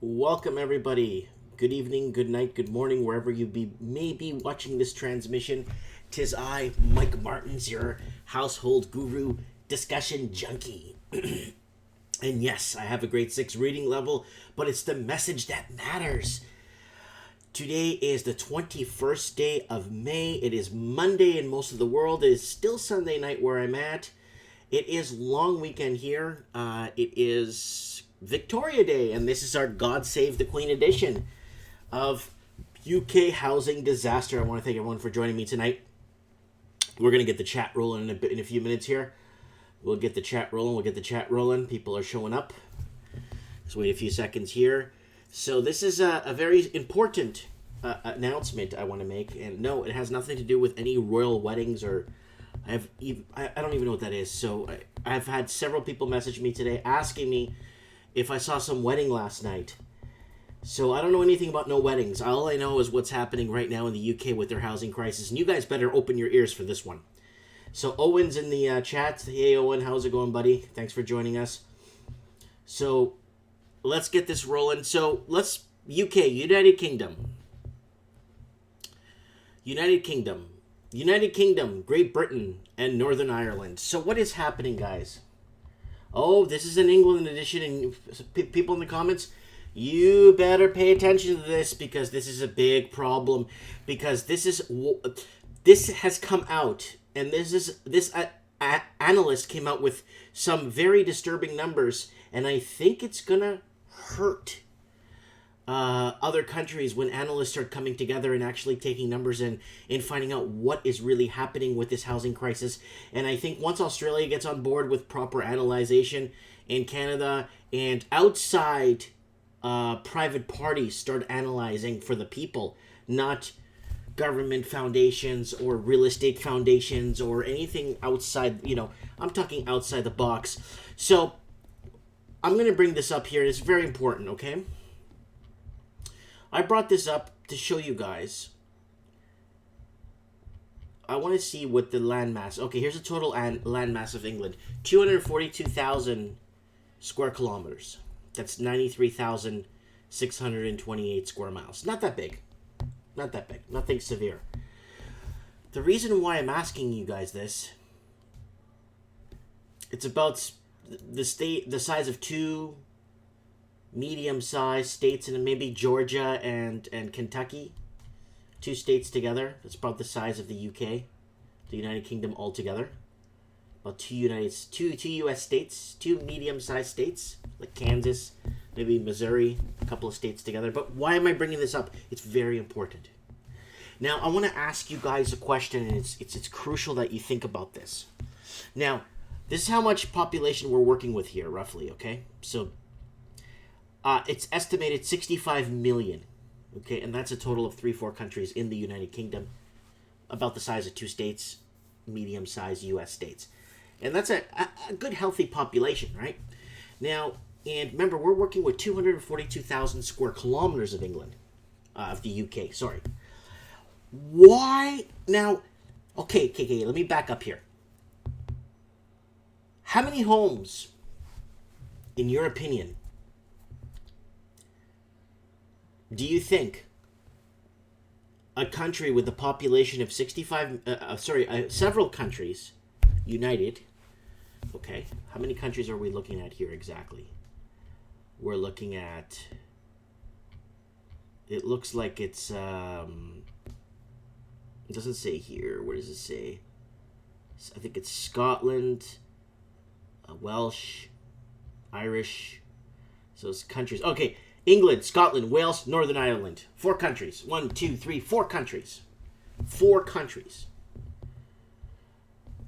Welcome, everybody. Good evening, good night, good morning, wherever you may be watching this transmission. Tis I, Mike Martins, your household guru discussion junkie. And yes, I have a grade 6 reading level, but it's the message that matters. Today is the 21st day of May. It is Monday in most of the world. It is still Sunday night where I'm at. It is long weekend here. It is Victoria Day, and this is our God Save the Queen edition of UK housing disaster. I want to thank everyone for joining me tonight. We're going to get the chat rolling in a few minutes here. We'll get the chat rolling. People are showing up. Just wait a few seconds here. So this is a very important announcement I want to make. And no, it has nothing to do with any royal weddings or... I don't even know what that is. So I've had several people message me today asking me if I saw some wedding last night. So I don't know anything about no weddings. All I know is what's happening right now in the UK with their housing crisis. And you guys better open your ears for this one. So Owen's in the chat. Hey Owen, how's it going, buddy? Thanks for joining us. So let's get this rolling. So let's... UK, United Kingdom, Great Britain, and Northern Ireland. So what is happening, guys? Oh, this is an England edition, and people in the comments, you better pay attention to this because this is a big problem. Because this has come out, and this analyst came out with some very disturbing numbers, and I think it's gonna hurt other countries when analysts start coming together and actually taking numbers and finding out what is really happening with this housing crisis. And I think once Australia gets on board with proper analyzation, and Canada and outside private parties start analyzing for the people, not government foundations or real estate foundations or anything outside, I'm talking outside the box. So I'm going to bring this up here. It's very important, okay? I brought this up to show you guys. I want to see what the landmass... Okay, here's the total landmass of England. 242,000 square kilometers. That's 93,628 square miles. Not that big. Nothing severe. The reason why I'm asking you guys this... It's about the size of two... medium-sized states, and maybe Georgia and Kentucky, two states together. That's about the size of the UK, the United Kingdom altogether. About two U.S. states, two medium-sized states like Kansas, maybe Missouri, a couple of states together. But why am I bringing this up? It's very important. Now I want to ask you guys a question, and it's crucial that you think about this. Now, this is how much population we're working with here, roughly. Okay, so. It's estimated 65 million, okay, and that's a total of 3-4 countries in the United Kingdom, about the size of two states, medium-sized U.S. states. And that's a good, healthy population, right? Now, and remember, we're working with 242,000 square kilometers of England, of the UK, sorry. Why? Now, okay, let me back up here. How many homes, in your opinion, do you think a country with a population of several countries united, okay, how many countries are we looking at here exactly? We're looking at, it looks like it's, it doesn't say here, where does it say? I think it's Scotland, Welsh, Irish, so it's countries, okay. England, Scotland, Wales, Northern Ireland. 4 countries. 1, 2, 3, 4 countries. 4 countries.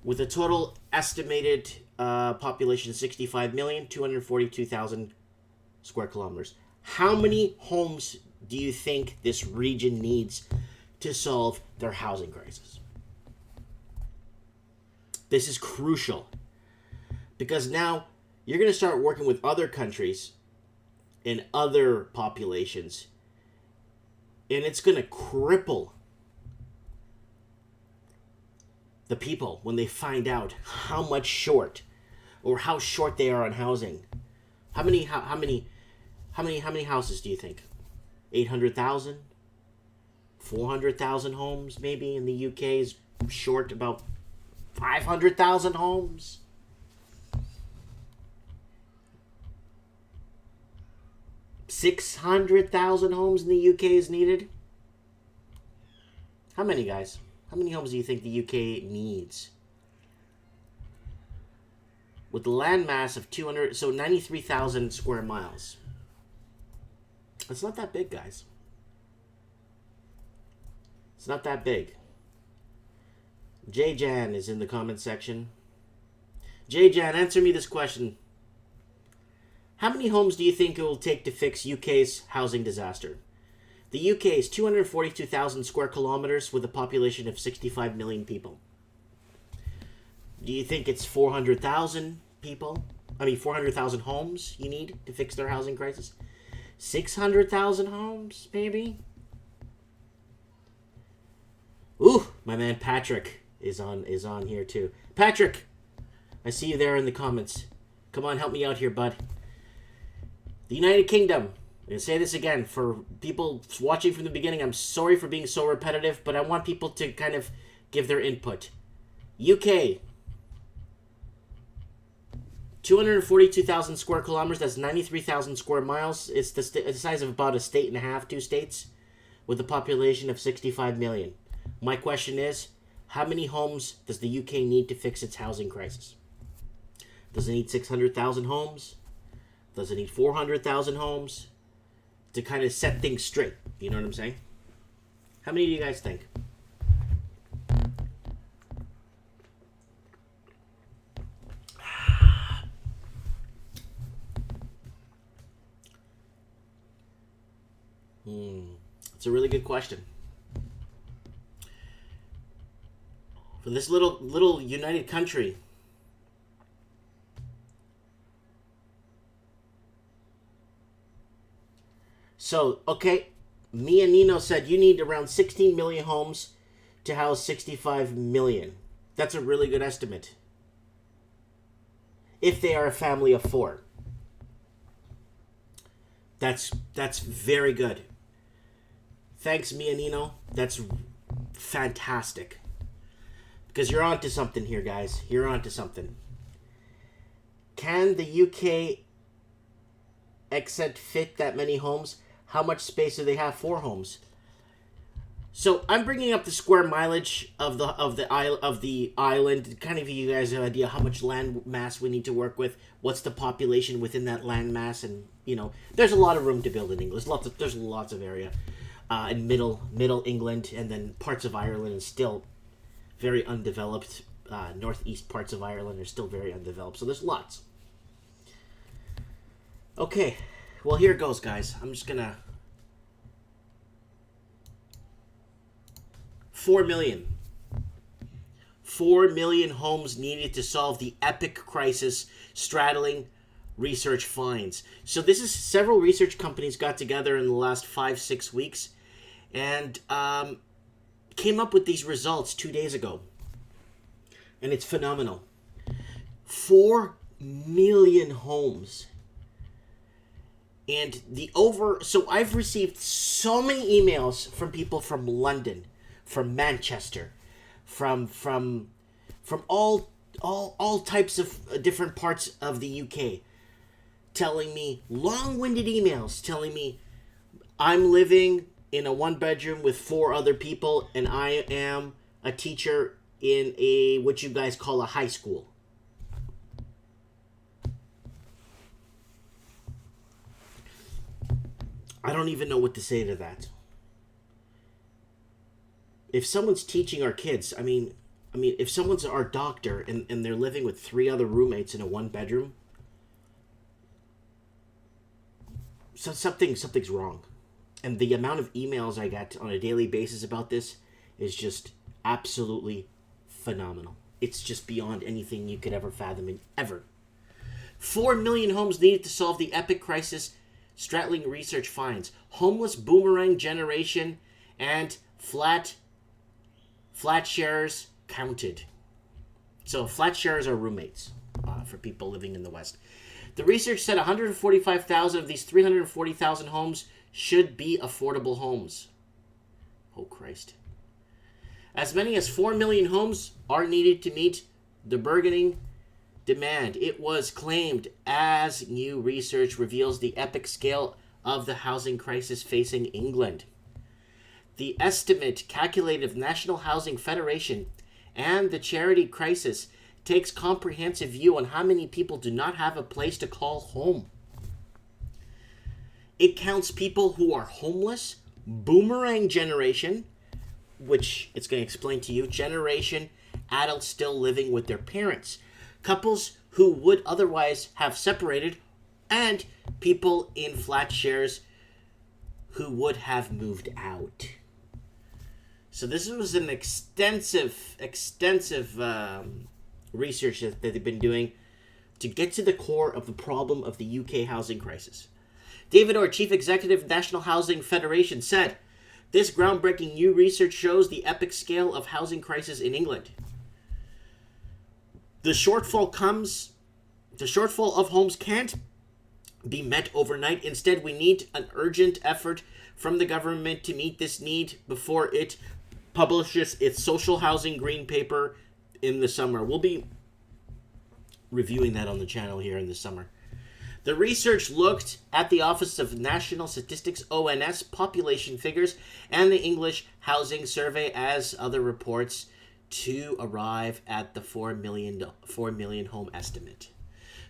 With a total estimated population of 65,242,000 square kilometers. How many homes do you think this region needs to solve their housing crisis? This is crucial. Because now you're going to start working with other countries and other populations, and it's going to cripple the people when they find out how much short or how short they are on housing. How many How many houses do you think? 800,000? 400,000 homes maybe in the UK is short about 500,000 homes. $600,000 homes in the UK is needed. How many, guys? How many homes do you think the UK needs? With the land mass of 93,000 square miles. It's not that big, guys. It's not that big. J-Jan is in the comment section. J-Jan, answer me this question. How many homes do you think it will take to fix UK's housing disaster? The UK is 242,000 square kilometers with a population of 65 million people. Do you think it's 400,000 people? 400,000 homes you need to fix their housing crisis? 600,000 homes, maybe? Ooh, my man Patrick is on here too. Patrick, I see you there in the comments. Come on, help me out here, bud. The United Kingdom. I'm going to say this again. For people watching from the beginning, I'm sorry for being so repetitive, but I want people to kind of give their input. UK. 242,000 square kilometers. That's 93,000 square miles. It's the size of about a state and a half, 2 states, with a population of 65 million. My question is, how many homes does the UK need to fix its housing crisis? Does it need 600,000 homes? Does it need 400,000 homes? To kind of set things straight. You know what I'm saying? How many do you guys think? It's a really good question. For this little united country, so, okay, Mia Nino said you need around 16 million homes to house 65 million. That's a really good estimate. If they are a family of 4. That's very good. Thanks, Mia Nino. That's fantastic. Because you're onto something here, guys. You're onto something. Can the UK exit fit that many homes? How much space do they have for homes? So I'm bringing up the square mileage of the island to kind of give you guys an idea how much land mass we need to work with. What's the population within that land mass? And there's a lot of room to build in England. There's lots of area in middle England, and then parts of Ireland is still very undeveloped. Northeast parts of Ireland are still very undeveloped. So there's lots. Okay, well, here it goes, guys. I'm just gonna 4 million. 4 million homes needed to solve the epic crisis straddling research finds. So this is several research companies got together in the last 5-6 weeks and came up with these results 2 days ago. And it's phenomenal. 4 million homes. And so I've received so many emails from people from London, from Manchester, from all types of different parts of the UK, telling me, long-winded emails telling me, I'm living in a 1-bedroom with 4 other people, and I am a teacher in what you guys call a high school. I don't even know what to say to that. If someone's teaching our kids, I mean, if someone's our doctor and they're living with 3 other roommates in a 1-bedroom, so something's wrong. And the amount of emails I get on a daily basis about this is just absolutely phenomenal. It's just beyond anything you could ever fathom, ever. 4 million homes needed to solve the epic crisis straddling research finds. Homeless boomerang generation and flat sharers counted. So flat sharers are roommates for people living in the West. The research said 145,000 of these 340,000 homes should be affordable homes. Oh, Christ. As many as 4 million homes are needed to meet the burgeoning demand. It was claimed as new research reveals the epic scale of the housing crisis facing England. The estimate calculated of the National Housing Federation and the charity crisis takes comprehensive view on how many people do not have a place to call home. It counts people who are homeless, boomerang generation, which it's going to explain to you, generation, adults still living with their parents, couples who would otherwise have separated, and people in flat shares who would have moved out. So this was an extensive research that they've been doing to get to the core of the problem of the UK housing crisis. David Orr, Chief Executive, National Housing Federation, said, "This groundbreaking new research shows the epic scale of housing crisis in England. The shortfall of homes can't be met overnight. Instead, we need an urgent effort from the government to meet this need before it publishes its social housing green paper in the summer." We'll be reviewing that on the channel here in the summer. The research looked at the Office of National Statistics (ONS) population figures and the English Housing Survey as other reports to arrive at the 4 million home estimate.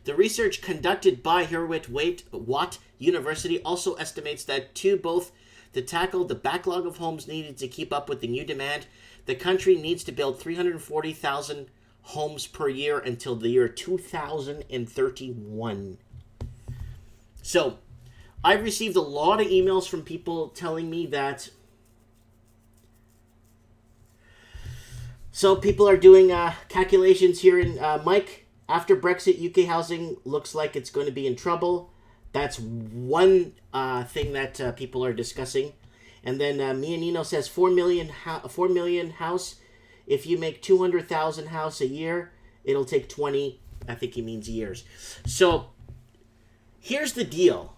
The research conducted by Heriot-Watt University also estimates that to tackle the backlog of homes needed to keep up with the new demand, the country needs to build 340,000 homes per year until the year 2031. So, I've received a lot of emails from people telling me that. So, people are doing calculations here in Mike. After Brexit, UK housing looks like it's going to be in trouble. That's one thing that people are discussing. And then Mianino says 4 million house. If you make 200,000 house a year, it'll take 20. I think he means years. So here's the deal.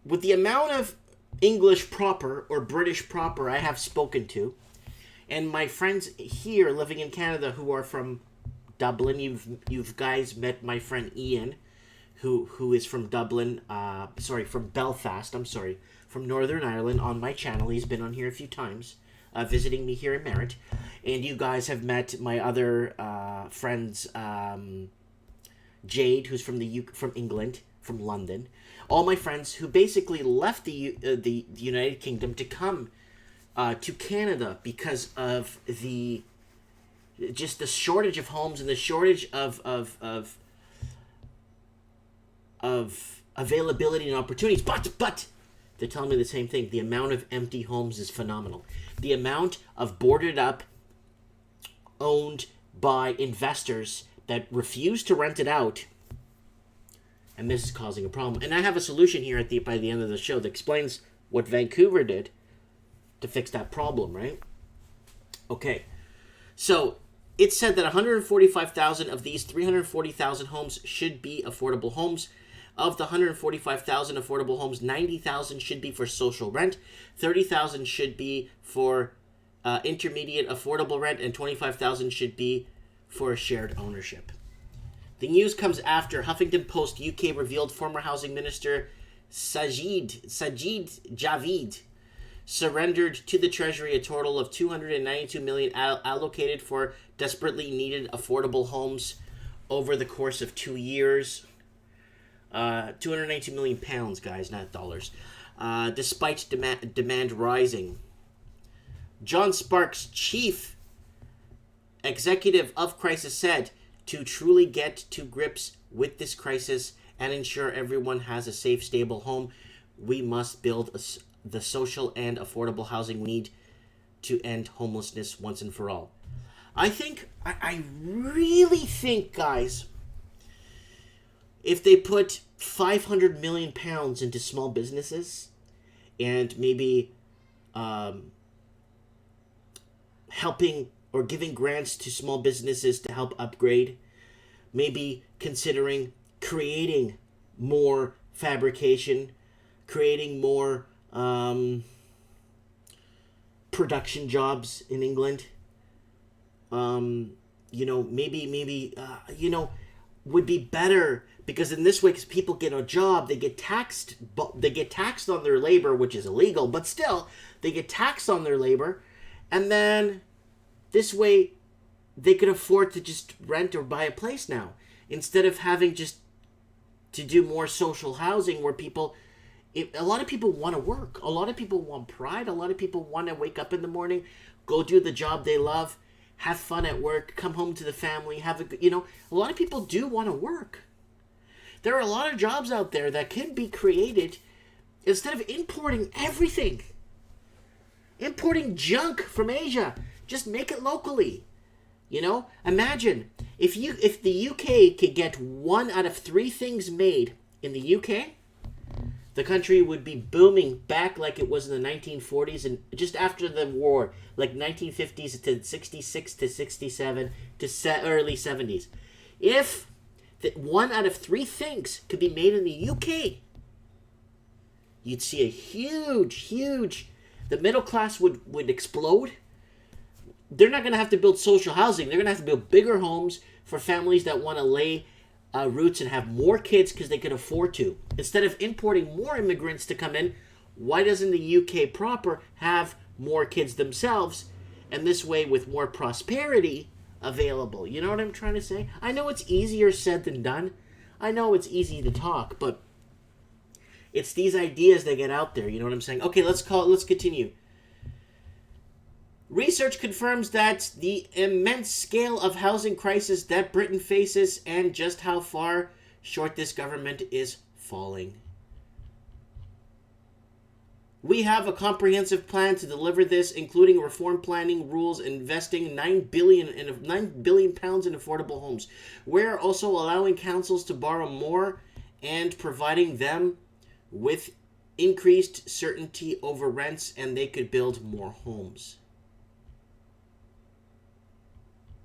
With the amount of English proper or British proper I have spoken to, and my friends here living in Canada who are from Dublin, you've guys met my friend Ian, who is from Dublin, from Belfast, from Northern Ireland on my channel. He's been on here a few times, visiting me here in Merritt. And you guys have met my other friends, Jade, who's from England, from London. All my friends who basically left the United Kingdom to come to Canada because of the shortage of homes and the shortage of availability and opportunities. But they're telling me the same thing. The amount of empty homes is phenomenal. The amount of boarded up, owned by investors that refuse to rent it out, and this is causing a problem. And I have a solution here by the end of the show that explains what Vancouver did to fix that problem, right? Okay, so it said that 145,000 of these 340,000 homes should be affordable homes. Of the 145,000 affordable homes, 90,000 should be for social rent, 30,000 should be for intermediate affordable rent, and 25,000 should be for shared ownership. The news comes after Huffington Post UK revealed former Housing Minister Sajid Javid surrendered to the Treasury a total of 292 million allocated for desperately needed affordable homes over the course of 2 years. 292 million pounds, guys, not dollars. Despite demand rising. John Sparks, chief executive of Crisis, said, "To truly get to grips with this crisis and ensure everyone has a safe, stable home, we must build the social and affordable housing we need to end homelessness once and for all." I really think, guys, if they put 500 million pounds into small businesses and maybe helping or giving grants to small businesses to help upgrade, maybe considering creating more fabrication, creating more production jobs in England. Would be better, because in this way, because people get a job, they get taxed, but they get taxed on their labor, which is illegal, but still, they get taxed on their labor, and then this way, they could afford to just rent or buy a place now, instead of having just to do more social housing where a lot of people want to work. A lot of people want pride. A lot of people want to wake up in the morning, go do the job they love, have fun at work, come home to the family, a lot of people do want to work. There are a lot of jobs out there that can be created instead of importing everything. Importing junk from Asia. Just make it locally. Imagine if the UK could get 1 out of 3 things made in the UK, the country would be booming back like it was in the 1940s and just after the war, like 1950s to 66 to 67 to early 70s. If 1 out of 3 things could be made in the UK, you'd see a huge, the middle class would explode. They're not going to have to build social housing. They're going to have to build bigger homes for families that want to lay roots and have more kids because they can afford to. Instead of importing more immigrants to come in, why doesn't the UK proper have more kids themselves? And this way, with more prosperity available. You know what I'm trying to say? I know it's easier said than done. I know it's easy to talk, but it's these ideas that get out there. You know what I'm saying? Okay, let's continue. Research confirms that the immense scale of housing crisis that Britain faces and just how far short this government is falling. We have a comprehensive plan to deliver this, including reform planning, rules, investing £9 billion in affordable homes. We're also allowing councils to borrow more and providing them with increased certainty over rents, and they could build more homes.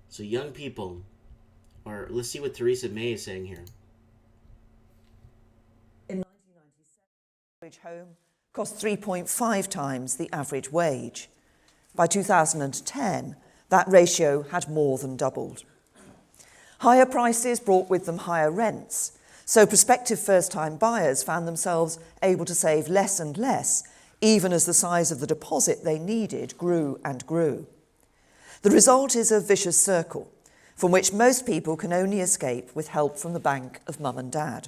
So young people let's see what Theresa May is saying here. In 1997, the average home cost 3.5 times the average wage. By 2010, that ratio had more than doubled. Higher prices brought with them higher rents, so prospective first-time buyers found themselves able to save less and less, even as the size of the deposit they needed grew and grew. The result is a vicious circle, from which most people can only escape with help from the bank of mum and dad.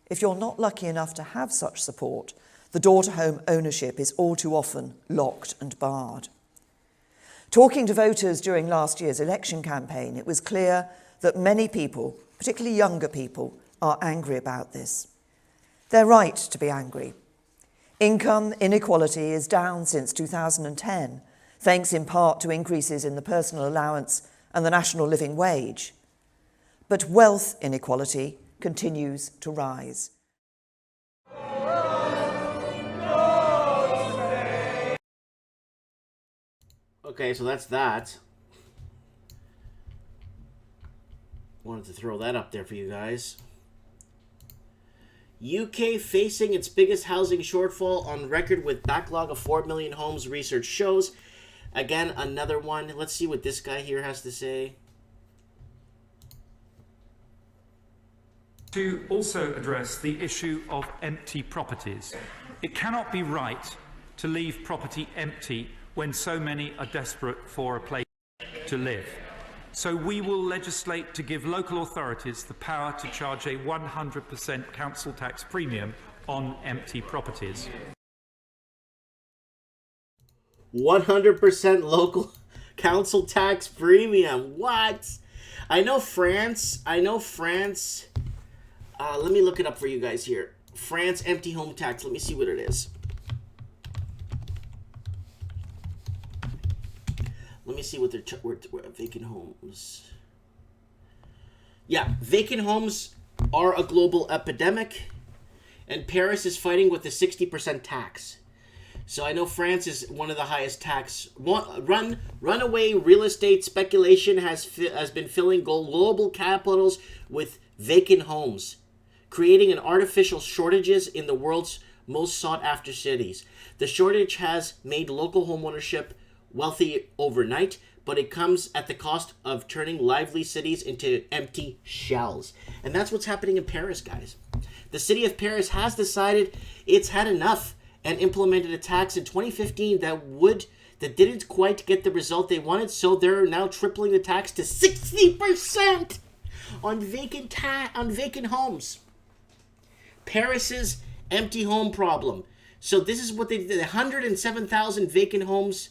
If you're not lucky enough to have such support, the door to home ownership is all too often locked and barred. Talking to voters during last year's election campaign, it was clear that many people, particularly younger people, are angry about this. They're right to be angry. Income inequality is down since 2010, thanks in part to increases in the personal allowance and the national living wage. But wealth inequality continues to rise. Okay, so that's that. Wanted to throw that up there for you guys. UK facing its biggest housing shortfall on record with backlog of 4 million homes, research shows. Again, another one. Let's see what this guy here has to say. To also address the issue of empty properties. It cannot be right to leave property empty when so many are desperate for a place to live. So we will legislate to give local authorities the power to charge a 100% council tax premium on empty properties. 100% local council tax premium. What? I know France. Let me look it up for you guys here. France empty home tax. Let me see what it is. Let me see what they're vacant homes. Yeah, vacant homes are a global epidemic, and Paris is fighting with a 60% tax. So I know France is one of the highest tax. Runaway real estate speculation has been filling global capitals with vacant homes, creating an artificial shortages in the world's most sought-after cities. The shortage has made local homeownership wealthy overnight, but it comes at the cost of turning lively cities into empty shells. And that's what's happening in Paris, guys. The city of Paris has decided it's had enough and implemented a tax in 2015 that didn't quite get the result they wanted, so they're now tripling the tax to 60% on vacant homes. Paris's empty home problem. So this is what they did. 107,000 vacant homes,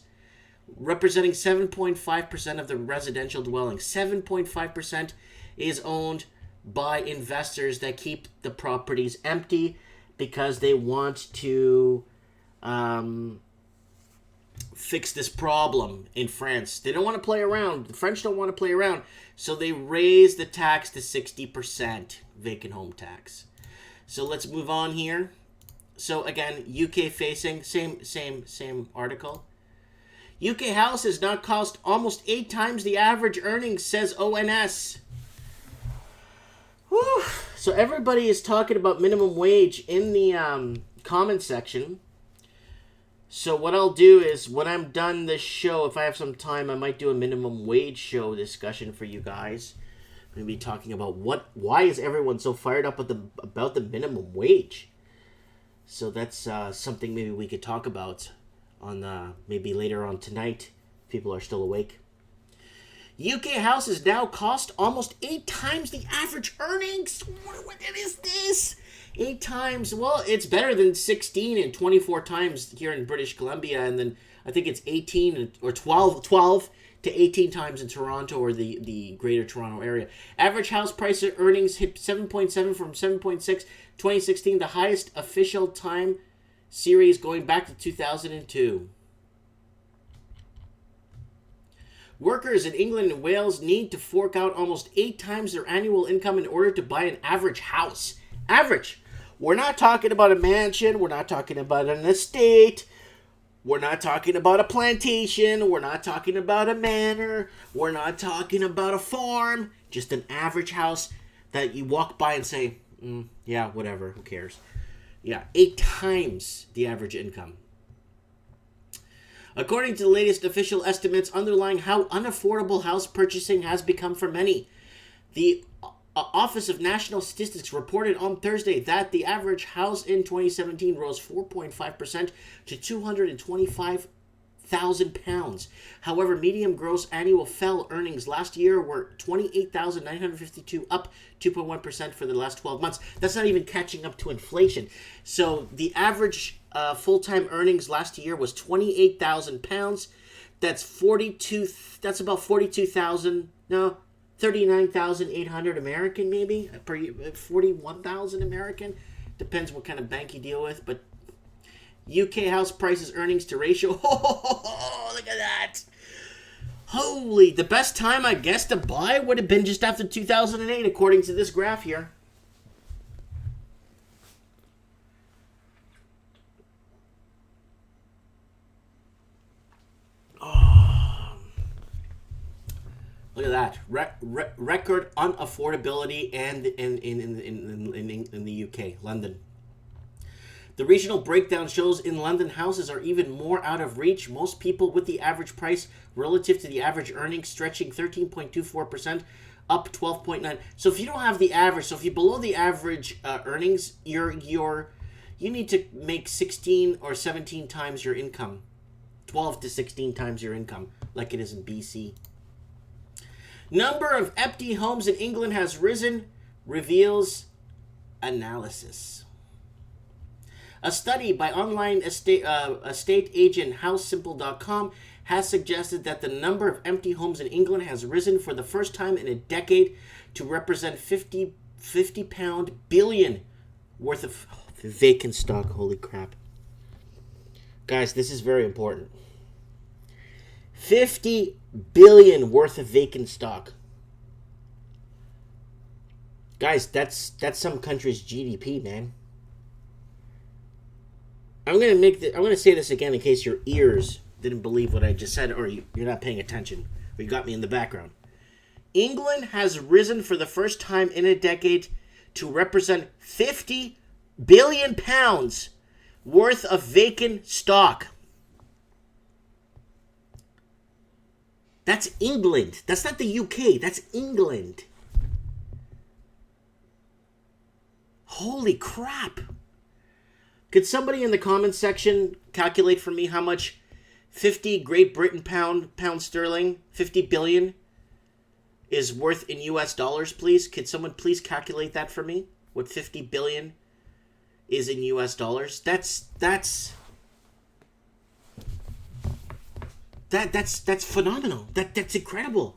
representing 7.5% of the residential dwellings. 7.5% is owned by investors that keep the properties empty because they want to fix this problem in France. They don't want to play around. The French don't want to play around. So they raise the tax to 60% vacant home tax. So let's move on here. So again, UK facing, same article. UK houses now cost almost 8 times the average earnings, says ONS. Whew. So everybody is talking about minimum wage in the comment section. So what I'll do is, when I'm done this show, if I have some time, I might do a minimum wage show discussion for you guys. I'm going to be talking about why is everyone so fired up about the minimum wage. So that's something maybe we could talk about on maybe later on tonight. If people are still awake. UK houses now cost almost 8 times the average earnings. What is this? 8 times. Well, it's better than 16 and 24 times here in British Columbia, and then I think it's 18 or 12 to 18 times in Toronto or the Greater Toronto area. Average house price earnings hit 7.7 from 7.6 2016, the highest official time series going back to 2002. Workers in England and Wales need to fork out almost 8 times their annual income in order to buy an average house. Average. We're not talking about a mansion. We're not talking about an estate. We're not talking about a plantation. We're not talking about a manor. We're not talking about a farm. Just an average house that you walk by and say, yeah, whatever, who cares? Yeah, 8 times the average income. According to the latest official estimates underlying how unaffordable house purchasing has become for many, the Office of National Statistics reported on Thursday that the average house in 2017 rose 4.5% to £225,000. However, median gross annual earnings last year were $28,952, up 2.1% for the last 12 months. That's not even catching up to inflation. So the average full-time earnings last year was £28,000. That's about 39,800 American, maybe, per 41,000 American. Depends what kind of bank you deal with, but UK house prices earnings to ratio. Oh, look at that. Holy, the best time, I guess, to buy would have been just after 2008, according to this graph here. Look at that. Record unaffordability and in the UK, London. The regional breakdown shows in London houses are even more out of reach. Most people with the average price relative to the average earnings stretching 13.24%, up 12.9. So if you don't have the average, so if you're below the average earnings, you need to make 16 or 17 times your income. 12 to 16 times your income, like it is in BC. Number of empty homes in England has risen, reveals analysis. A study by online estate agent HouseSimple.com has suggested that the number of empty homes in England has risen for the first time in a decade to represent 50 billion worth of vacant stock. Holy crap. Guys, this is very important. 50 billion worth of vacant stock. Guys, that's some country's GDP, man. I'm gonna say this again in case your ears didn't believe what I just said, or you're not paying attention, or you got me in the background. England has risen for the first time in a decade to represent 50 billion pounds worth of vacant stock. That's England. That's not the UK. That's England. Holy crap. Could somebody in the comments section calculate for me how much 50 Great Britain pound sterling, 50 billion, is worth in US dollars, please? Could someone please calculate that for me? What 50 billion is in US dollars? That's phenomenal. That's incredible.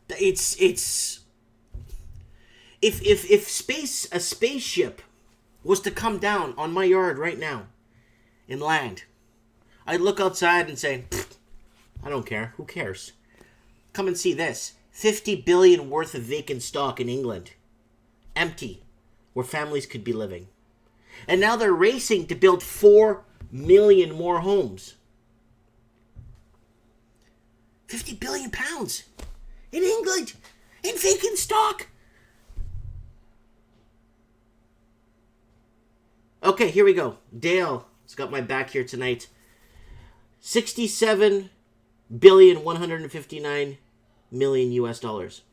It's if a spaceship was to come down on my yard right now and land, I'd look outside and say, I don't care. Who cares? Come and see this. 50 billion worth of vacant stock in England. Empty. Where families could be living. And now they're racing to build 4 million more homes. 50 billion pounds in England in vacant stock. Okay, here we go. Dale has got my back here tonight. 67 billion 159 million US dollars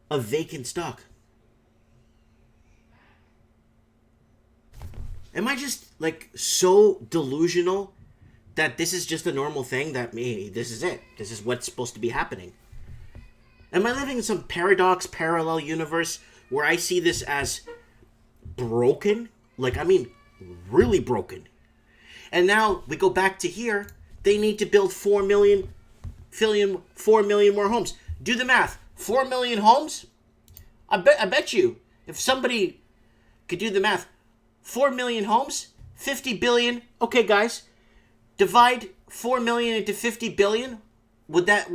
of vacant stock. Am I just like so delusional that this is just a normal thing, that this is it? This is what's supposed to be happening? Am I living in some paradox, parallel universe where I see this as broken? Like, I mean, really broken. And now we go back to here. They need to build 4 million more homes. Do the math. 4 million homes? I bet you, if somebody could do the math, 4 million homes, 50 billion. Okay, guys, divide 4 million into 50 billion. Would that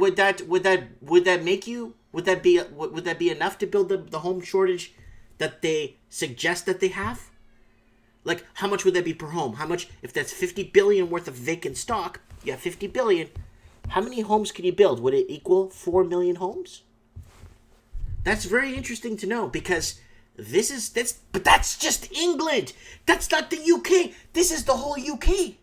be enough to build the home shortage that they suggest that they have? Like, how much would that be per home? How much, if that's 50 billion worth of vacant stock, you have 50 billion. How many homes can you build? Would it equal 4 million homes? That's very interesting to know, because but that's just England. That's not the UK. This is the whole UK.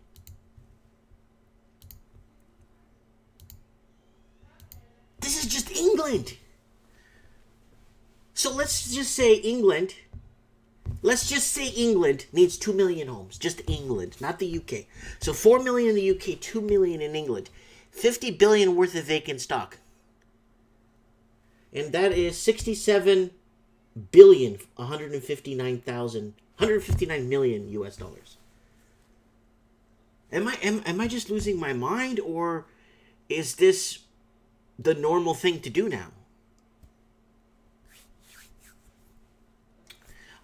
This is just England. So let's just say England needs 2 million homes. Just England, not the UK. So 4 million in the UK, 2 million in England. 50 billion worth of vacant stock. And that is 67 billion, 159 million US dollars. Am I just losing my mind, or is this the normal thing to do now?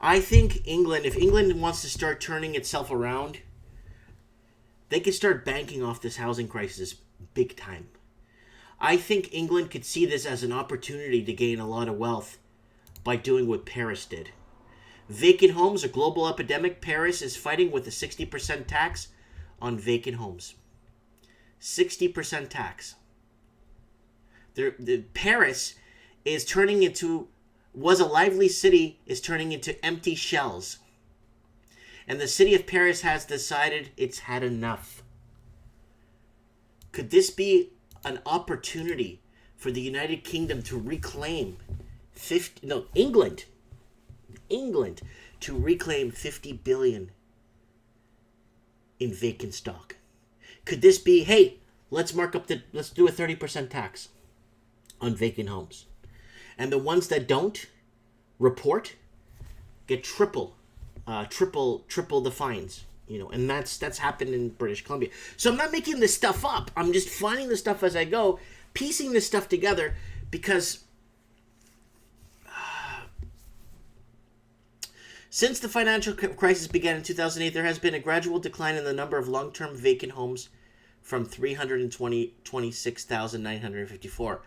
I think if England wants to start turning itself around, they could start banking off this housing crisis big time. I think England could see this as an opportunity to gain a lot of wealth by doing what Paris did. Vacant homes, a global epidemic. Paris is fighting with a 60% tax on vacant homes. 60% tax. Paris is was a lively city, is turning into empty shells. And the city of Paris has decided it's had enough. Could this be an opportunity for the United Kingdom to reclaim England to reclaim 50 billion in vacant stock? Could this be, hey, let's do a 30% tax on vacant homes, and the ones that don't report get triple the fines, and that's happened in British Columbia. So I'm not making this stuff up. I'm just finding the stuff as I go, piecing this stuff together, because since the financial crisis began in 2008, there has been a gradual decline in the number of long-term vacant homes from 326,954.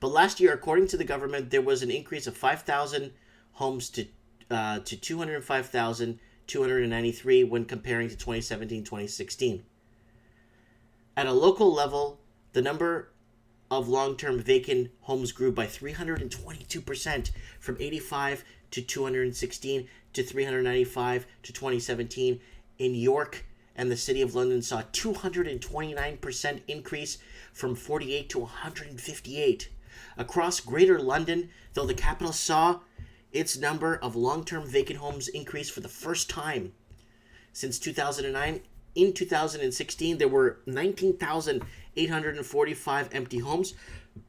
But last year, according to the government, there was an increase of 5,000 homes to 205,000 293 when comparing to 2017-2016. At a local level, the number of long-term vacant homes grew by 322% from 85 to 216 to 395 to 2017. In York and the City of London saw 229% increase from 48 to 158. Across Greater London, though the capital saw its number of long-term vacant homes increase for the first time since 2009. In 2016, there were 19,845 empty homes,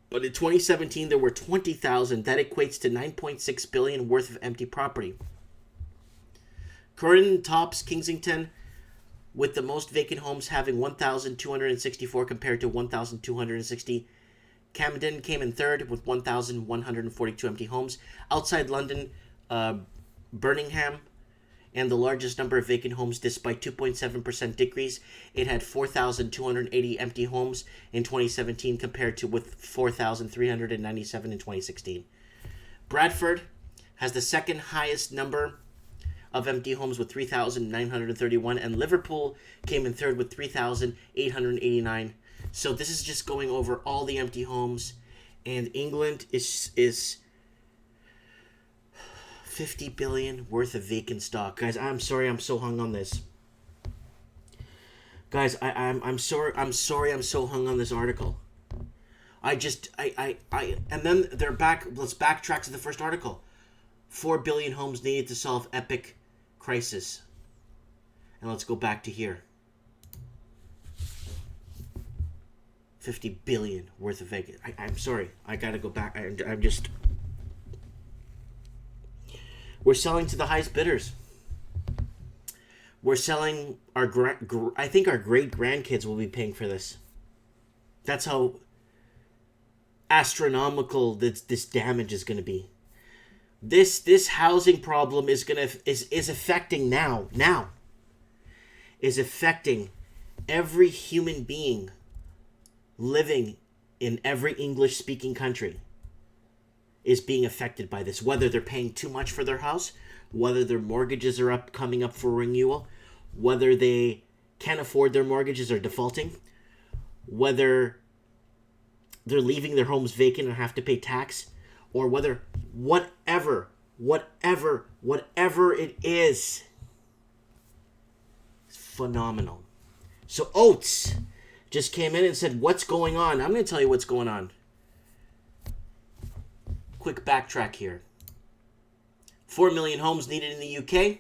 but in 2017, there were 20,000. That equates to $9.6 billion worth of empty property. Croydon tops Kensington with the most vacant homes, having 1,264 compared to 1,260. Camden came in third with 1,142 empty homes. Outside London, Birmingham, and the largest number of vacant homes despite 2.7% decrease. It had 4,280 empty homes in 2017 compared to with 4,397 in 2016. Bradford has the second highest number of empty homes with 3,931, and Liverpool came in third with 3,889. So this is just going over all the empty homes, and England is 50 billion worth of vacant stock. Guys, I'm sorry I'm so hung on this. Guys, I'm sorry I'm so hung on this article. And then they're back. Let's backtrack to the first article. 4 billion homes needed to solve epic crisis. And let's go back to here. 50 billion worth of vacant. I'm sorry. I gotta go back. I'm just... We're selling to the highest bidders. We're selling our... I think our great-grandkids will be paying for this. That's how astronomical this damage is going to be. This housing problem is affecting is affecting every human being living in every English-speaking country is being affected by this. Whether they're paying too much for their house, whether their mortgages are coming up for renewal, whether they can't afford their mortgages or defaulting, whether they're leaving their homes vacant and have to pay tax, or whether whatever it is. It's phenomenal. So Oates just came in and said, what's going on? I'm going to tell you what's going on. Quick backtrack here. 4 million homes needed in the UK.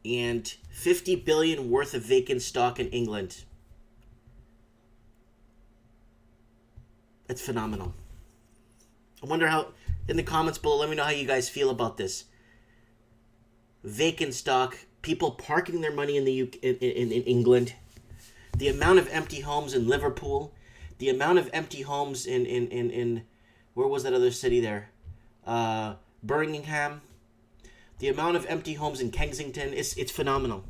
And 50 billion worth of vacant stock in England. That's phenomenal. I wonder how, in the comments below, let me know how you guys feel about this. Vacant stock, people parking their money in the UK, in England, the amount of empty homes in Liverpool, the amount of empty homes in where was that other city there? Birmingham. The amount of empty homes in Kensington, it's phenomenal.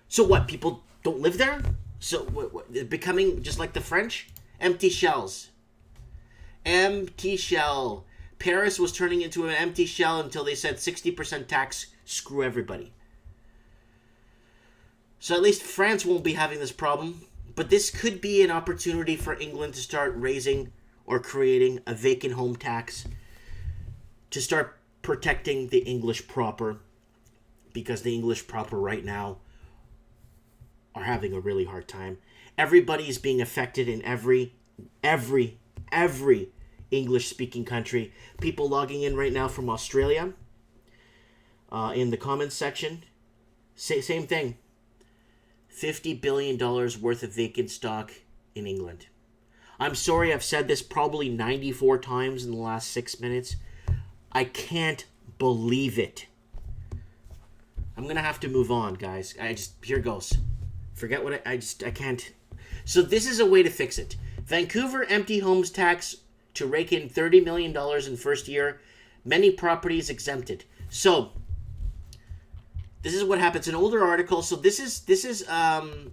So what, people don't live there? So what, becoming just like the French? Empty shells. Empty shell. Paris was turning into an empty shell until they said 60% tax, screw everybody. So at least France won't be having this problem. But this could be an opportunity for England to start raising or creating a vacant home tax to start protecting the English proper, because the English proper right now are having a really hard time. Everybody's being affected in every English-speaking country. People logging in right now from Australia in the comments section. Same thing. $50 billion worth of vacant stock in England. I'm sorry I've said this probably 94 times in the last 6 minutes. I can't believe it. I'm going to have to move on, guys. Here goes. Forget what I can't. So this is a way to fix it. Vancouver Empty Homes Tax to rake in $30 million in first year. Many properties exempted. So this is what happens. An older article. So this is an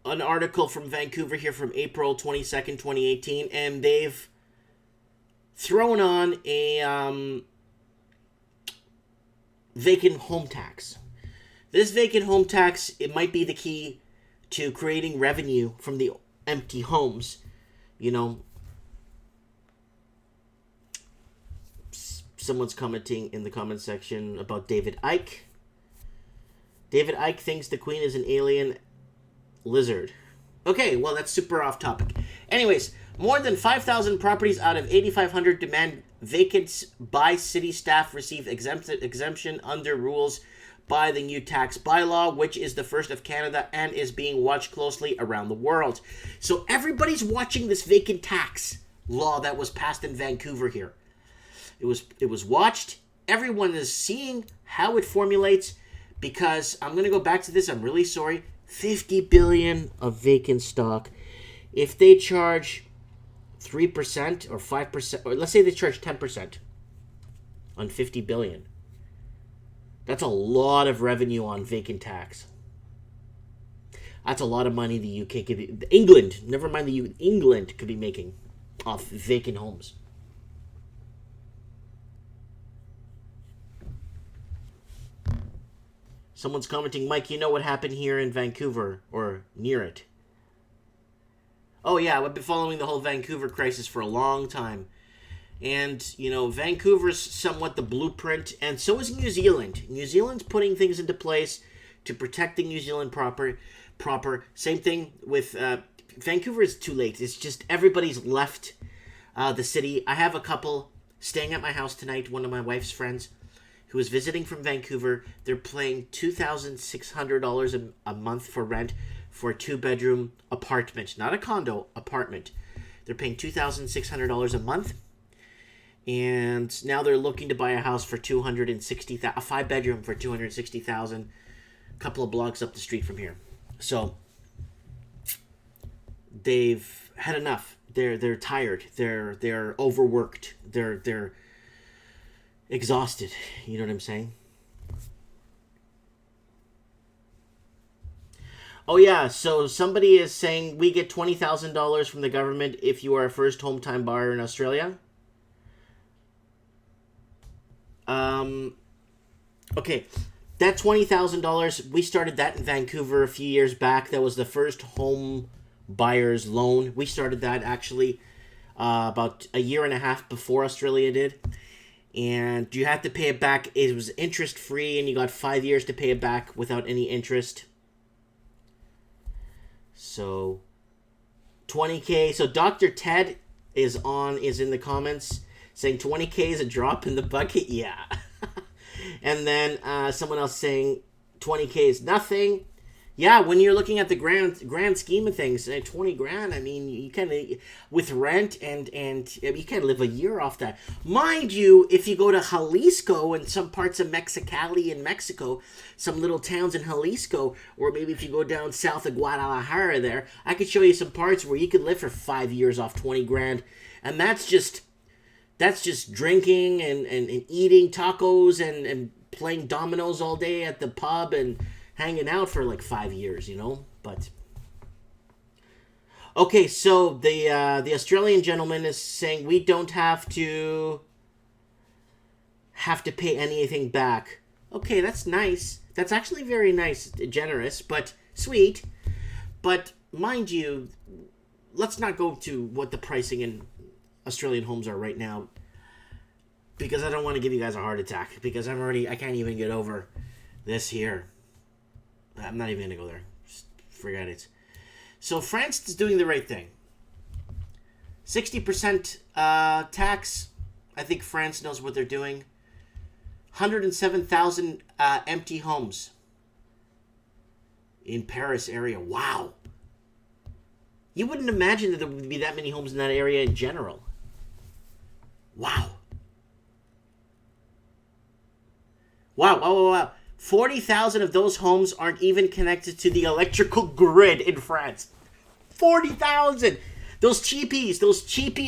article from Vancouver here from April 22nd, 2018, and they've throwing on a vacant home tax. This vacant home tax, it might be the key to creating revenue from the empty homes. You know, someone's commenting in the comment section about David Icke. David Icke thinks the Queen is an alien lizard. Okay, well, that's super off topic. Anyways, more than 5,000 properties out of 8,500 demand vacants by city staff receive exemption under rules by the new tax bylaw, which is the first of Canada and is being watched closely around the world. So everybody's watching this vacant tax law that was passed in Vancouver here. It was watched. Everyone is seeing how it formulates, because I'm going to go back to this. I'm really sorry. 50 billion of vacant stock. If they charge 3% or 5%, or let's say they charge 10% on 50 billion, that's a lot of revenue on vacant tax. That's a lot of money the UK could be, England, never mind England could be making off vacant homes. Someone's commenting, Mike, you know what happened here in Vancouver or near it? Oh yeah, I've been following the whole Vancouver crisis for a long time. And, you know, Vancouver's somewhat the blueprint, and so is New Zealand. New Zealand's putting things into place to protect the New Zealand proper. Same thing with Vancouver is too late. It's just everybody's left the city. I have a couple staying at my house tonight, one of my wife's friends, who is visiting from Vancouver. They're paying $2,600 a month for rent for a 2-bedroom apartment. Not a condo, apartment. They're paying $2,600 a month. And now they're looking to buy a house for $260,000, a 5-bedroom for $260,000, a couple of blocks up the street from here. So they've had enough. They're tired. They're overworked. They're exhausted. You know what I'm saying? Oh yeah, so somebody is saying we get $20,000 from the government if you are a first home-time buyer in Australia. Okay, that $20,000, we started that in Vancouver a few years back. That was the first home buyer's loan. We started that actually about a year and a half before Australia did. And you had to pay it back. It was interest free, and you got 5 years to pay it back without any interest. So $20K. So Dr. Ted is in the comments saying $20K is a drop in the bucket. Yeah. And then someone else saying $20K is nothing. Yeah, when you're looking at the grand scheme of things, 20 grand, I mean, you kind of, with rent and you can live a year off that. Mind you, if you go to Jalisco and some parts of Mexicali in Mexico, some little towns in Jalisco, or maybe if you go down south of Guadalajara there, I could show you some parts where you could live for 5 years off 20 grand. And that's just drinking and eating tacos and playing dominoes all day at the pub and hanging out for like 5 years, you know. But okay, so the Australian gentleman is saying we don't have to pay anything back. Okay, that's nice. That's actually very nice, generous, but sweet. But mind you, let's not go to what the pricing in Australian homes are right now, because I don't want to give you guys a heart attack, because I can't even get over this here. I'm not even going to go there. Just forget it. So France is doing the right thing. 60% tax. I think France knows what they're doing. 107,000 empty homes in Paris area. Wow. You wouldn't imagine that there would be that many homes in that area in general. Wow. Wow. 40,000 of those homes aren't even connected to the electrical grid in France. 40,000! Those cheapy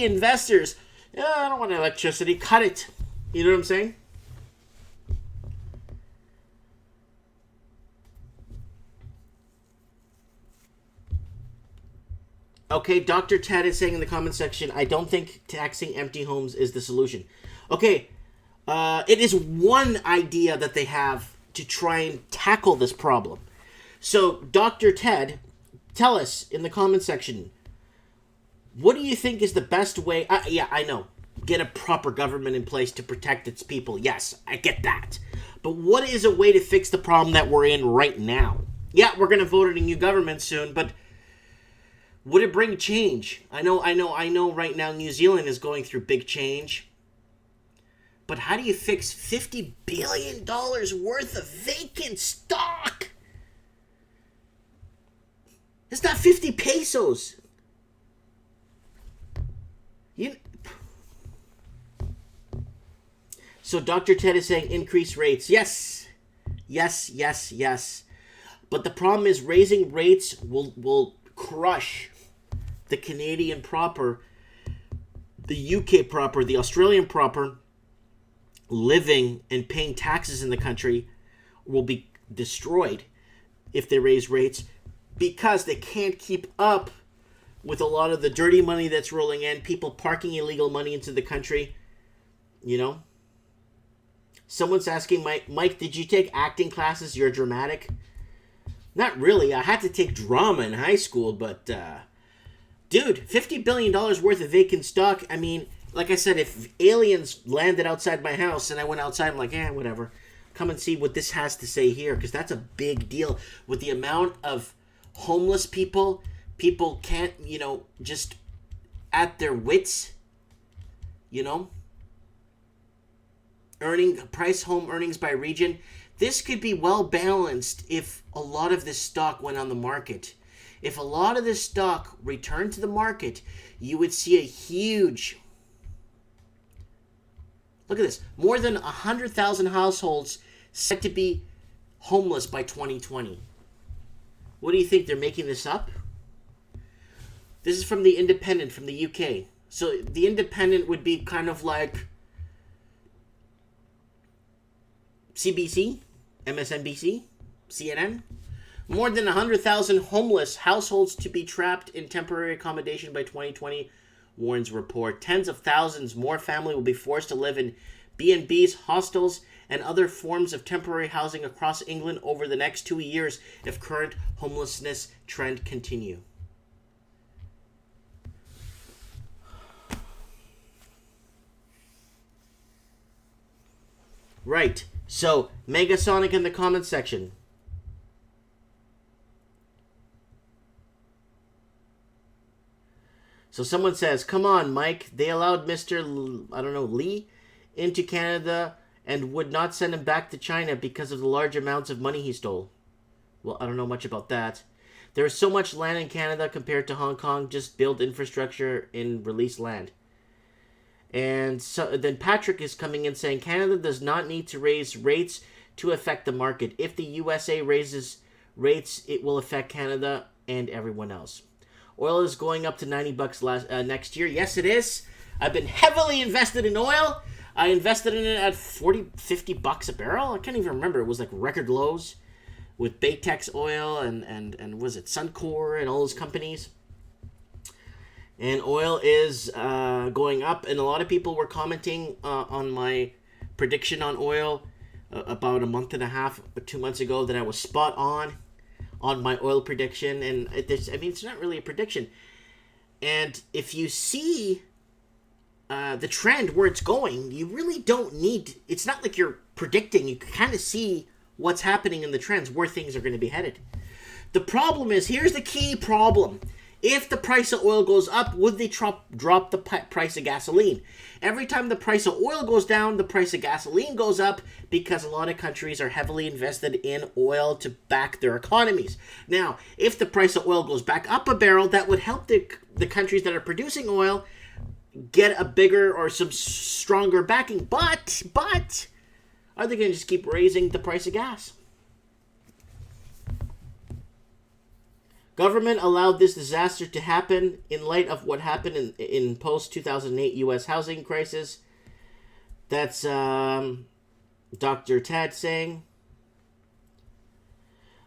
investors. I don't want electricity. Cut it. You know what I'm saying? Okay, Dr. Ted is saying in the comment section, I don't think taxing empty homes is the solution. Okay, it is one idea that they have to try and tackle this problem. So, Dr. Ted, tell us in the comment section, what do you think is the best way? Yeah, I know. Get a proper government in place to protect its people. Yes, I get that. But what is a way to fix the problem that we're in right now? Yeah, we're going to vote in a new government soon, but would it bring change? I know right now New Zealand is going through big change. But how do you fix $50 billion worth of vacant stock? It's not 50 pesos. So Dr. Ted is saying increase rates. Yes. Yes, yes, yes. But the problem is raising rates will crush the Canadian proper, the UK proper, the Australian proper living and paying taxes in the country will be destroyed if they raise rates because they can't keep up with a lot of the dirty money that's rolling in, people parking illegal money into the country, you know? Someone's asking, Mike, did you take acting classes? You're dramatic. Not really. I had to take drama in high school, but, dude, $50 billion worth of vacant stock. I mean, like I said, if aliens landed outside my house and I went outside, I'm like, whatever. Come and see what this has to say here, because that's a big deal. With the amount of homeless people can't, just at their wits, home earnings by region. This could be well balanced if a lot of this stock went on the market. If a lot of this stock returned to the market, you would see a huge... Look at this. More than 100,000 households set to be homeless by 2020. What do you think? They're making this up? This is from The Independent from the UK. So The Independent would be kind of like CBC, MSNBC, CNN. More than 100,000 homeless households to be trapped in temporary accommodation by 2020, warns report. Tens of thousands more family will be forced to live in B&Bs, hostels, and other forms of temporary housing across England over the next 2 years if current homelessness trend continue. Right. So, Megasonic in the comments section. So someone says, come on, Mike. They allowed Mr. Lee into Canada and would not send him back to China because of the large amounts of money he stole. Well, I don't know much about that. There is so much land in Canada compared to Hong Kong. Just build infrastructure and release land. And so then Patrick is coming in saying Canada does not need to raise rates to affect the market. If the USA raises rates, it will affect Canada and everyone else. Oil is going up to $90 next year. Yes, it is. I've been heavily invested in oil. I invested in it at $50 a barrel. I can't even remember. It was like record lows with Baytex Oil and was it Suncor and all those companies. And oil is going up, and a lot of people were commenting on my prediction on oil about a month and a half or 2 months ago that I was spot on my oil prediction, and it's not really a prediction. And if you see the trend where it's going, you really don't need... It's not like you're predicting. You can kind of see what's happening in the trends, where things are going to be headed. The problem is, here's the key problem. If the price of oil goes up, would they drop the price of gasoline? Every time the price of oil goes down, the price of gasoline goes up because a lot of countries are heavily invested in oil to back their economies. Now, if the price of oil goes back up a barrel, that would help the countries that are producing oil get a bigger or some stronger backing. But, are they going to just keep raising the price of gas? Government allowed this disaster to happen in light of what happened in post-2008 U.S. housing crisis. That's Dr. Tad saying.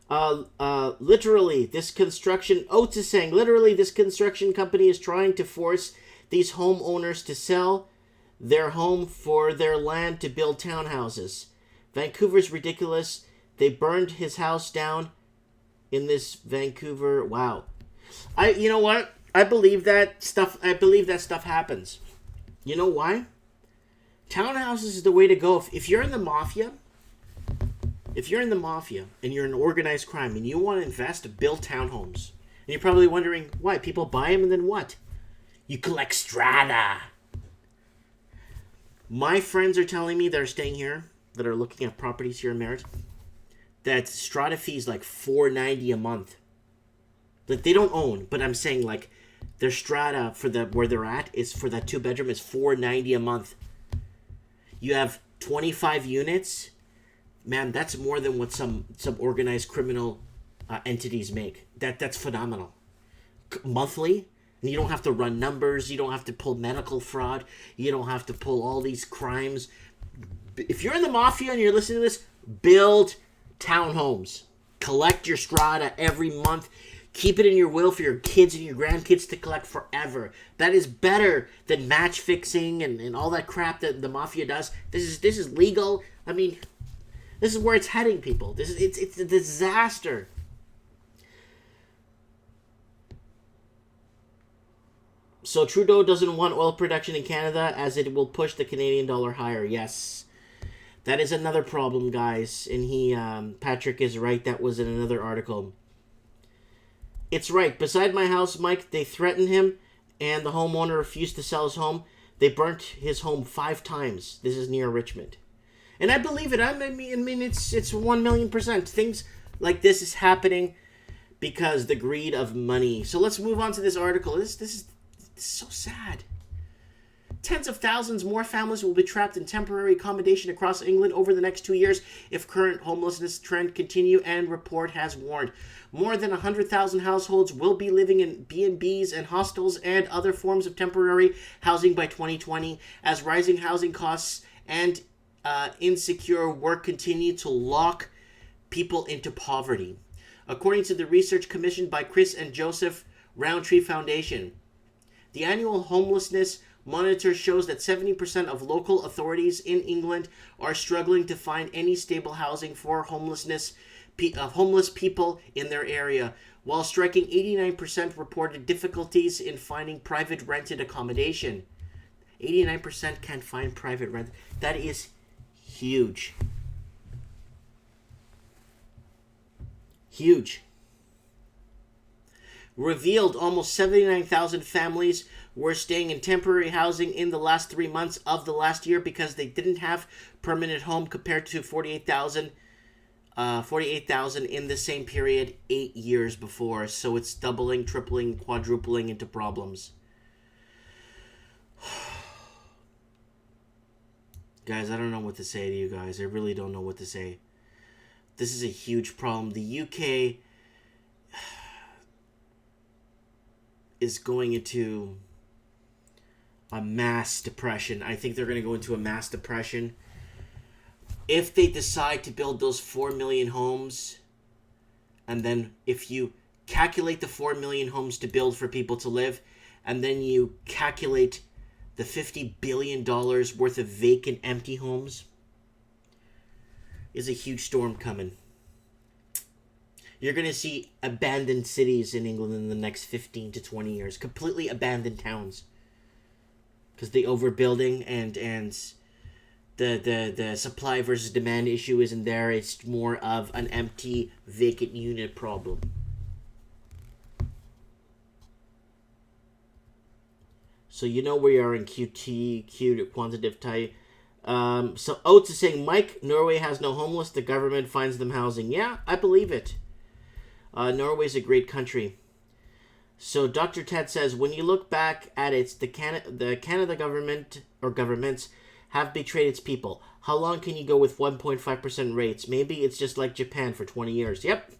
Literally, this construction, Oates is saying, literally, this construction company is trying to force these homeowners to sell their home for their land to build townhouses. Vancouver's ridiculous. They burned his house down in this Vancouver. Wow. You know what? I believe that stuff happens. You know why? Townhouses is the way to go. If you're in the mafia, and you're in organized crime and you want to invest, build townhomes. And you're probably wondering why. People buy them and then what? You collect strata. My friends are telling me that are staying here, that are looking at properties here in Merritt, that strata fees like $4.90 a month. Like they don't own, but I'm saying like their strata for where they're at is for that 2-bedroom is $4.90 a month. You have 25 units. Man, that's more than what some organized criminal entities make. That's phenomenal. Monthly, and you don't have to run numbers. You don't have to pull medical fraud. You don't have to pull all these crimes. If you're in the mafia and you're listening to this, build townhomes. Collect your strata every month. Keep it in your will for your kids and your grandkids to collect forever. That is better than match fixing and all that crap that the mafia does. This is legal. I mean, this is where it's heading, people. It's a disaster. So Trudeau doesn't want oil production in Canada as it will push the Canadian dollar higher. Yes. That is another problem, guys. And Patrick is right. That was in another article. It's right. Beside my house, Mike, they threatened him and the homeowner refused to sell his home. They burnt his home 5 times. This is near Richmond. And I believe it. I mean, it's 1,000,000%. Things like this is happening because the greed of money. So let's move on to this article. This is so sad. Tens of thousands more families will be trapped in temporary accommodation across England over the next 2 years if current homelessness trend continue, and report has warned. More than 100,000 households will be living in B&Bs and hostels and other forms of temporary housing by 2020 as rising housing costs and insecure work continue to lock people into poverty. According to the research commissioned by Chris and Joseph Roundtree Foundation, the annual homelessness monitor shows that 70% of local authorities in England are struggling to find any stable housing for homeless people in their area, while striking 89% reported difficulties in finding private rented accommodation. 89% can't find private rent. That is huge. Huge. Revealed almost 79,000 families were staying in temporary housing in the last 3 months of the last year because they didn't have permanent home, compared to 48,000 in the same period 8 years before. So it's doubling, tripling, quadrupling into problems. Guys, I don't know what to say to you guys. I really don't know what to say. This is a huge problem. The UK is going into a mass depression. I think they're going to go into a mass depression if they decide to build those 4 million homes. And then if you calculate the 4 million homes to build for people to live, and then you calculate the $50 billion worth of vacant empty homes, is a huge storm coming. You're going to see abandoned cities in England in the next 15 to 20 years. Completely abandoned towns. Because the overbuilding and the supply versus demand issue isn't there. It's more of an empty, vacant unit problem. So you know we are in QT, quantitative type. So Oates is saying, Mike, Norway has no homeless. The government finds them housing. Yeah, I believe it. Norway's a great country. So Dr. Ted says, when you look back at it, the Canada government or governments have betrayed its people. How long can you go with 1.5% rates? Maybe it's just like Japan for 20 years. Yep.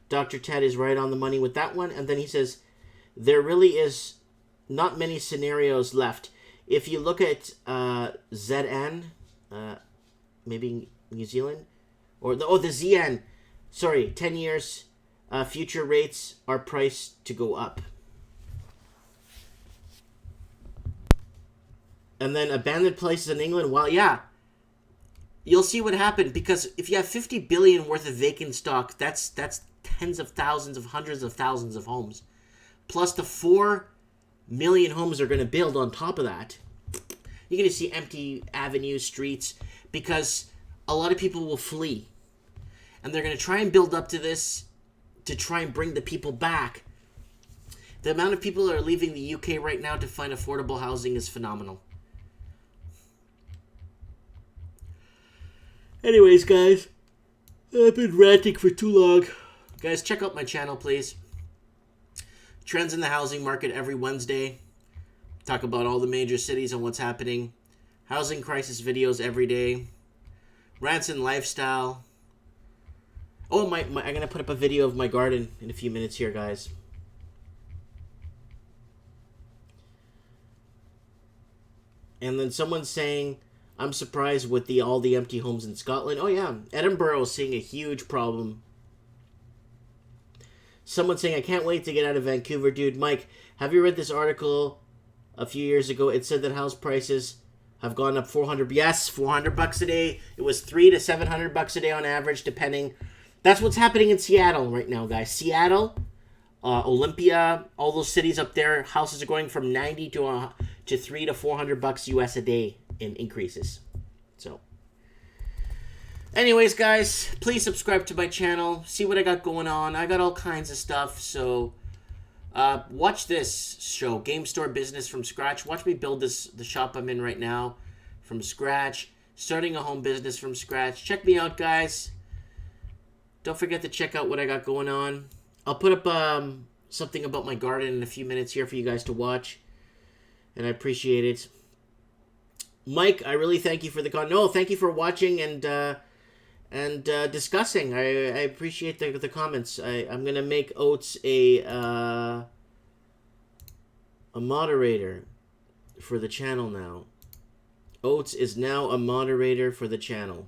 Dr. Ted is right on the money with that one. And then he says, there really is not many scenarios left. If you look at ZN, maybe New Zealand, or the ZN, Sorry, 10 years. Future rates are priced to go up. And then abandoned places in England. Well, yeah. You'll see what happened, because if you have 50 billion worth of vacant stock, that's tens of thousands of hundreds of thousands of homes. Plus the 4 million homes they're going to build on top of that. You're going to see empty avenues, streets, because a lot of people will flee. And they're going to try and build up to this to try and bring the people back. The amount of people that are leaving the UK right now to find affordable housing is phenomenal. Anyways, guys, I've been ranting for too long. Guys, check out my channel, please. Trends in the housing market every Wednesday. Talk about all the major cities and what's happening. Housing crisis videos every day. Rants and lifestyle. Oh, I'm going to put up a video of my garden in a few minutes here, guys. And then someone's saying, I'm surprised with all the empty homes in Scotland. Oh, yeah. Edinburgh is seeing a huge problem. Someone saying, I can't wait to get out of Vancouver. Dude, Mike, have you read this article a few years ago? It said that house prices have gone up 400. Yes, 400 bucks a day. It was 300 to 700 bucks a day on average, depending. That's what's happening in Seattle right now, guys. Seattle, Olympia, all those cities up there, houses are going from 90 to 300 to 400 bucks US a day in increases. So, anyways, guys, please subscribe to my channel. See what I got going on. I got all kinds of stuff. So, watch this show, Game Store Business from Scratch. Watch me build the shop I'm in right now from scratch. Starting a home business from scratch. Check me out, guys. Don't forget to check out what I got going on. I'll put up something about my garden in a few minutes here for you guys to watch. And I appreciate it. Mike, I really thank you for the No, thank you for watching and discussing. I appreciate the comments. I'm going to make Oates a moderator for the channel now. Oates is now a moderator for the channel.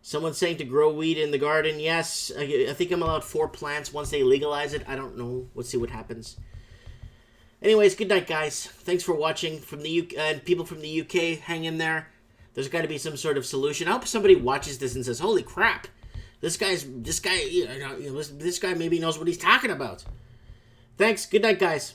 Someone's saying to grow weed in the garden. Yes, I think I'm allowed 4 plants once they legalize it. I don't know. Let's see what happens. Anyways, good night, guys. Thanks for watching. From the UK, and people from the UK, hang in there. There's got to be some sort of solution. I hope somebody watches this and says, "Holy crap, this guy maybe knows what he's talking about." Thanks. Good night, guys.